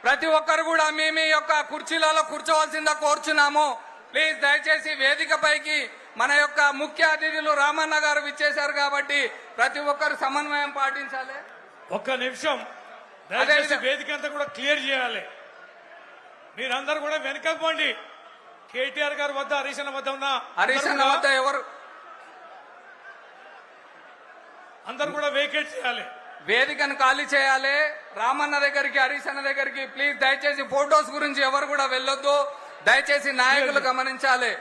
ప్రతి ఒక్కరు కూడా మీ యొక్క కుర్చీలలో కూర్చోవలసిందా కోరుచున్నాము. ప్లీజ్ దయచేసి వేదికపైకి మన యొక్క ముఖ్య అతిథులు రామన్న గారు విచ్చేశారు కాబట్టి ప్రతి ఒక్కరు సమన్వయం పాటించాలి. ఒక్క నిమిషం దయచేసి వేదిక అంతా కూడా క్లియర్ చేయాలి. మీరందరూ కూడా వెనకకు పోండి. కేటీఆర్ గారి వద్ద హరీష్ అన్న వద్ద ఉన్న హరీష్ అన్న వద్ద ఎవరు అందరూ కూడా వేకేట్ చేయాలి. వేదికను ఖాళీ చేయాలి. రామన్న దగ్గరికి హరీష్ అన్న దగ్గరికి ప్లీజ్ దయచేసి ఫోటోస్ గురించి ఎవరు కూడా వెళ్ళొద్దు. దయచేసి నాయకులు గమనించాలి.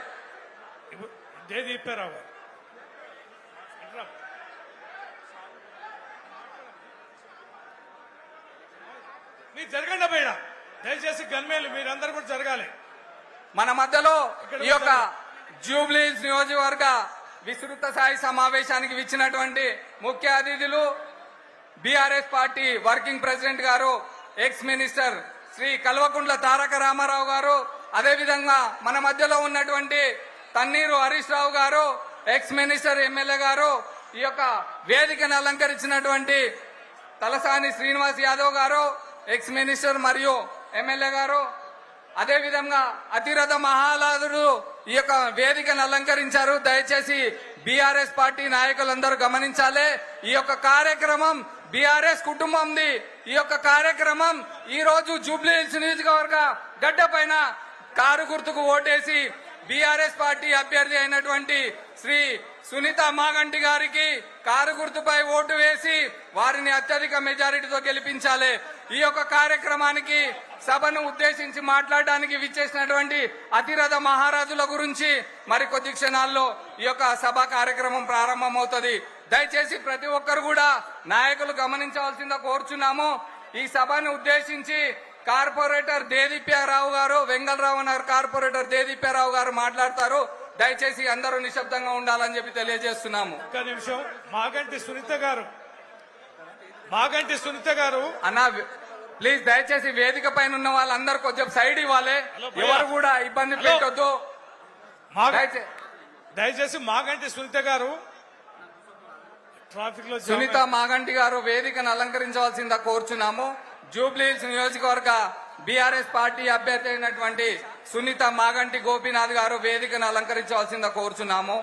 జయదీప్యారావు గారు మీరు జరగండి బయట. దయచేసి గన్మేలు మీరందరూ కూడా జరగాలి. మన మధ్యలో ఈ యొక్క జూబ్లీహిల్స్ నియోజకవర్గ విస్తృత స్థాయి సమావేశానికి విచ్చినటువంటి ముఖ్య అతిథులు బీఆర్ఎస్ పార్టీ వర్కింగ్ ప్రెసిడెంట్ గారు, ఎక్స్ మినిస్టర్ శ్రీ కల్వకుంట్ల తారక రామారావు గారు, అదేవిధంగా మన మధ్యలో ఉన్నటువంటి తన్నీరు హరీష్ రావు గారు, ఎక్స్ మినిస్టర్ ఎమ్మెల్యే గారు, ఈ యొక్క వేదికను అలంకరించినటువంటి తలసాని శ్రీనివాస్ యాదవ్ గారు, ఎక్స్ మినిస్టర్ మరియు ఎమ్మెల్యే గారు, అదేవిధంగా అతిరథ మహాలాదుడు ఈ యొక్క వేదికను అలంకరించారు. దయచేసి బీఆర్ఎస్ పార్టీ నాయకులందరూ గమనించాలి. ఈ యొక్క కార్యక్రమం బీఆర్ఎస్ కుటుంబంది. ఈ యొక్క కార్యక్రమం ఈ రోజు జూబ్లీహిల్స్ నియోజకవర్గ గడ్డ పైన కారు గుర్తుకు ఓటేసి బీఆర్ఎస్ పార్టీ అభ్యర్థి అయినటువంటి శ్రీ సునీత మాగంటి గారికి కారు గుర్తుపై ఓటు వేసి వారిని అత్యధిక మెజారిటీతో గెలిపించాలి. ఈ యొక్క కార్యక్రమానికి సభను ఉద్దేశించి మాట్లాడడానికి విచ్చేసినటువంటి అతిరథ మహారాజుల గురించి మరి కొద్ది క్షణాల్లో ఈ యొక్క సభ కార్యక్రమం ప్రారంభమవుతుంది. దయచేసి ప్రతి ఒక్కరు కూడా నాయకులు గమనించవలసిందిగా కోరుచున్నాము. ఈ సభను ఉద్దేశించి కార్పొరేటర్ దేదీప్యారావు గారు, వెంగళరావు నగర్ కార్పొరేటర్ దేదీప్యారావు గారు మాట్లాడతారు. దయచేసి అందరూ నిశ్శబ్దంగా ఉండాలని చెప్పి తెలియజేస్తున్నాము. ఒక్క నిమిషం. మాగంటి సునీత గారు అన్న ప్లీజ్ దయచేసి వేదిక పైన ఉన్న వాళ్ళందరూ కొంచెం సైడ్ ఇవ్వాలి. ఎవరు కూడా ఇబ్బంది పెట్టొద్దు. దయచేసి మాగంటి సునీత గారు ట్రాఫిక్ లో సునీత మాగంటి గారు వేదికను అలంకరించవలసిందా కోరుచున్నాము. జూబ్లీహిల్స్ నియోజకవర్గ బీఆర్ఎస్ పార్టీ అభ్యర్థి అయినటువంటి సునీత మాగంటి గోపీనాథ్ గారు వేదికను అలంకరించవలసిందా కోరుచున్నాము.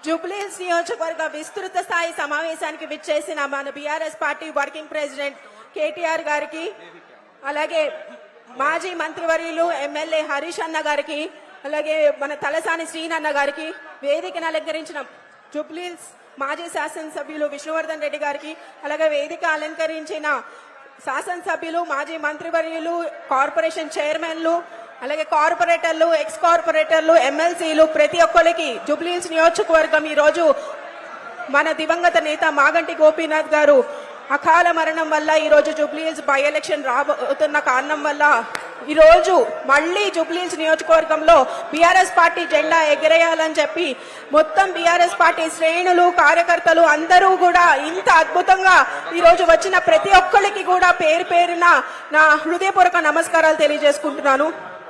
జూబ్లీహిల్స్ నియోజకవర్గ విస్తృత స్థాయి సమావేశానికి విచ్చేసిన మన BRS party working president KTR గారికి, అలాగే మాజీ మంత్రివర్యులు ఎమ్మెల్యే హరీష్ అన్న గారికి, అలాగే మన తలసాని శ్రీనన్న గారికి, వేదికను అలంకరించిన జూబ్లీహిల్స్ మాజీ శాసనసభ్యులు విష్ణువర్ధన్ రెడ్డి గారికి, అలాగే వేదిక అలంకరించిన శాసనసభ్యులు, మాజీ మంత్రివర్యులు, కార్పొరేషన్ చైర్మన్లు, అలాగే కార్పొరేటర్లు, ఎక్స్ కార్పొరేటర్లు, ఎమ్మెల్సీలు, ప్రతి ఒక్కరికి జూబ్లీహిల్స్ నియోజకవర్గం ఈ రోజు మన దివంగత నేత మాగంటి గోపీనాథ్ గారు అకాల మరణం వల్ల ఈ రోజు జూబ్లీహిల్స్ బై ఎలక్షన్ రాబోతున్న కారణం వల్ల ఈ రోజు మళ్లీ జూబ్లీహిల్స్ నియోజకవర్గంలో బీఆర్ఎస్ పార్టీ జెండా ఎగరేయాలని చెప్పి మొత్తం బీఆర్ఎస్ పార్టీ శ్రేణులు, కార్యకర్తలు అందరూ కూడా ఇంత అద్భుతంగా ఈ రోజు వచ్చిన ప్రతి ఒక్కరికి కూడా పేరు పేరున నా హృదయపూర్వక నమస్కారాలు తెలియజేసుకుంటున్నాను.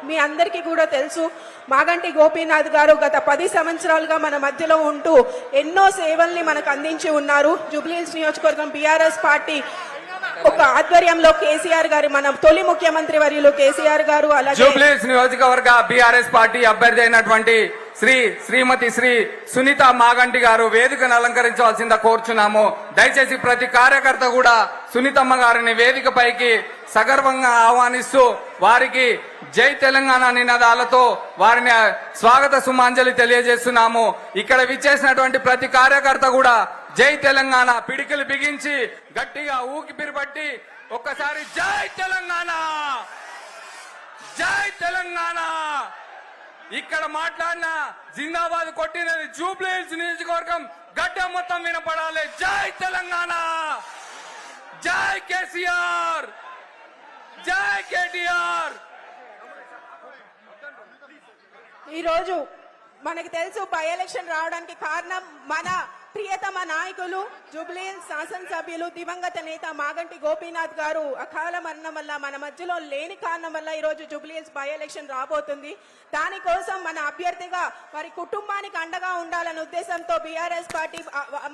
మీ అందరికీ కూడా తెలుసు, మాగంటి గోపీనాథ్ గారు గత 10 సంవత్సరాలుగా మన మధ్యలో ఉంటూ ఎన్నో సేవల్ని మనకు అందించి ఉన్నారు. జూబ్లీహిల్స్ నియోజకవర్గం బీఆర్ఎస్ పార్టీ ఒక ఆధ్వర్యంలో కేసీఆర్ గారు, మన తొలి ముఖ్యమంత్రి వర్యులు కేసీఆర్ గారు, అలాగే జూబ్లీహిల్స్ నియోజకవర్గ బీఆర్ఎస్ పార్టీ అభ్యర్థి అయినటువంటి శ్రీమతి సునీత మాగంటి గారు వేదికను అలంకరించవలసిందా కోరుచున్నాము. దయచేసి ప్రతి కార్యకర్త కూడా సునీతమ్మ గారిని వేదిక పైకి సగర్వంగా ఆహ్వానిస్తూ వారికి జై తెలంగాణ నినాదాలతో వారిని స్వాగత సుమాంజలి తెలియజేస్తున్నాము. ఇక్కడ విచ్చేసినటువంటి ప్రతి కార్యకర్త కూడా జై తెలంగాణ పిడికిలు బిగించి గట్టిగా ఊపిరిపట్టి ఒక్కసారి జై తెలంగాణ, జై తెలంగాణ. ఇక్కడ మాట్లాడిన జిందాబాద్ కొట్టినది జూబ్లీహిల్స్ నియోజకవర్గం గడ్డ మొత్తం వినపడాలి. జై తెలంగాణ, జై కేసీఆర్, జై కేటీఆర్. ఈ రోజు మనకి తెలుసు బై ఎలక్షన్ రావడానికి కారణం మన ప్రియతమ నాయకులు జూబ్లీహిల్స్ శాసనసభ్యులు దివంగత నేత మాగంటి గోపీనాథ్ గారు అకాల మరణం వల్ల మన మధ్యలో లేని కారణం వల్ల ఈ రోజు జూబ్లీహిల్స్ బై ఎలక్షన్ రాబోతుంది. దానికోసం మన అభ్యర్థిగా వారి కుటుంబానికి అండగా ఉండాలనే ఉద్దేశంతో బీఆర్ఎస్ పార్టీ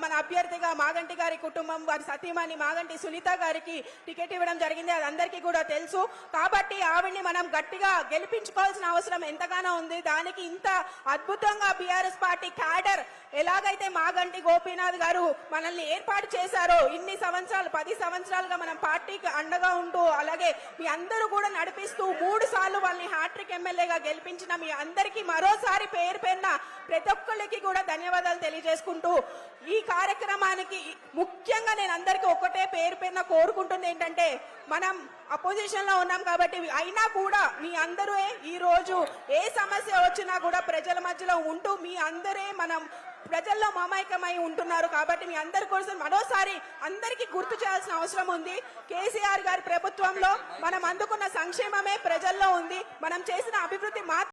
మన అభ్యర్థిగా మాగంటి గారి కుటుంబం వారి సతీమణి మాగంటి సునీత గారికి టికెట్ ఇవ్వడం జరిగింది. అది అందరికీ కూడా తెలుసు. కాబట్టి ఆవిడ్ని మనం గట్టిగా గెలిపించుకోవాల్సిన అవసరం ఎంతగానో ఉంది. దానికి ఇంత అద్భుతంగా బీఆర్ఎస్ పార్టీ క్యాడర్ ఎలాగైతే మాగంటి గోపీనాథ్ గారు మనల్ని ఏర్పాటు చేశారో ఇన్ని సంవత్సరాలు 10 సంవత్సరాలుగా మనం పార్టీకి అండగా ఉంటూ అలాగే మీ అందరూ కూడా నడిపిస్తూ 3 సార్లు వాళ్ళని హ్యాట్రిక్ ఎమ్మెల్యేగా గెలిపించిన మీ అందరికీ మరోసారి పేరు పేరున ప్రతి ఒక్కరికి కూడా ధన్యవాదాలు తెలియజేసుకుంటూ ఈ కార్యక్రమానికి ముఖ్యంగా నేను అందరికీ ఒకటే పేరు పేరున కోరుకుంటుంది ఏంటంటే మనం అపోజిషన్ లో ఉన్నాం కాబట్టి అయినా కూడా మీ అందరూ ఈ రోజు ఏ సమస్య వచ్చినా కూడా ప్రజల మధ్యలో ఉంటూ మీ అందరే మనం ప్రజల్లో మమైకమై ఉంటున్నారు. కాబట్టి మీ అందరి కోసం మరోసారి అందరికీ గుర్తు చేయాల్సిన అవసరం ఉంది. కేసీఆర్ గారి ప్రభుత్వంలో మనం అందుకున్న సంక్షేమమే ప్రజల్లో ఉంది. మనం చేసిన అభివృద్ధి